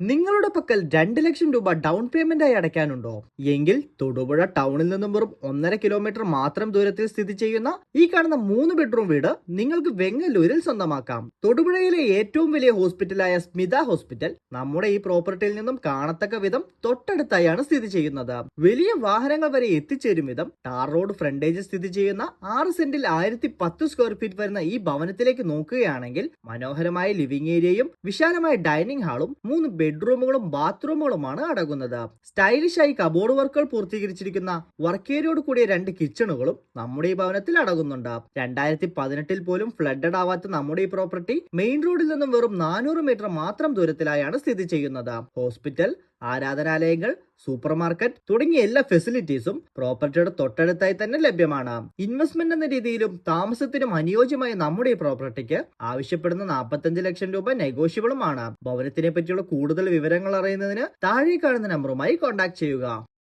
നിങ്ങളുടെ പക്കൽ 2 ലക്ഷം രൂപ ഡൗൺ പേയ്മെന്റായി അടയ്ക്കാനുണ്ടോ? എങ്കിൽ തൊടുപുഴ ടൗണിൽ നിന്നും വെറും 1.5 കിലോമീറ്റർ മാത്രം ദൂരത്തിൽ സ്ഥിതി ചെയ്യുന്ന ഈ കാണുന്ന 3 ബെഡ്റൂം വീട് നിങ്ങൾക്ക് വെങ്ങല്ലൂരിൽ സ്വന്തമാക്കാം. തൊടുപുഴയിലെ ഏറ്റവും വലിയ ഹോസ്പിറ്റലായ സ്മിത ഹോസ്പിറ്റൽ നമ്മുടെ ഈ പ്രോപ്പർട്ടിയിൽ നിന്നും കാണത്തക്ക വിധം തൊട്ടടുത്തായാണ് സ്ഥിതി ചെയ്യുന്നത്. വലിയ വാഹനങ്ങൾ വരെ എത്തിച്ചേരും വിധം ടാർ റോഡ് ഫ്രണ്ടേജ് സ്ഥിതി ചെയ്യുന്ന 6 സെന്റിൽ 1010 സ്ക്വയർ ഫീറ്റ് വരുന്ന ഈ ഭവനത്തിലേക്ക് നോക്കുകയാണെങ്കിൽ മനോഹരമായ ലിവിംഗ് ഏരിയയും വിശാലമായ ഡൈനിങ് ഹാളും 3 ബെഡ്റൂമുകളും ബാത്റൂമുകളുമാണ് അടങ്ങുന്നത്. സ്റ്റൈലിഷായി കബോർഡ് വർക്കുകൾ പൂർത്തീകരിച്ചിരിക്കുന്ന വർക്ക് ഏരിയയോട് കൂടിയ 2 കിച്ചണുകളും നമ്മുടെ ഈ ഭവനത്തിൽ അടങ്ങുന്നുണ്ട്. 2018 പോലും ഫ്ലഡഡ് ആവാത്ത നമ്മുടെ ഈ പ്രോപ്പർട്ടി മെയിൻ റോഡിൽ നിന്നും വെറും 400 മീറ്റർ മാത്രം ദൂരത്തിലായാണ് സ്ഥിതി ചെയ്യുന്നത്. ഹോസ്പിറ്റൽ, ആരാധനാലയങ്ങൾ, സൂപ്പർ മാർക്കറ്റ് തുടങ്ങിയ എല്ലാ ഫെസിലിറ്റീസും പ്രോപ്പർട്ടിയുടെ തൊട്ടടുത്തായി തന്നെ ലഭ്യമാണ്. ഇൻവെസ്റ്റ്മെന്റ് എന്ന രീതിയിലും താമസത്തിനും അനുയോജ്യമായ നമ്മുടെ ഈ പ്രോപ്പർട്ടിക്ക് ആവശ്യപ്പെടുന്ന 45 ലക്ഷം രൂപ നെഗോഷ്യബിളും ആണ്. ഭവനത്തിനെ പറ്റിയുള്ള കൂടുതൽ വിവരങ്ങൾ അറിയുന്നതിന് താഴെ കാണുന്ന നമ്പറുമായി കോൺടാക്ട് ചെയ്യുക.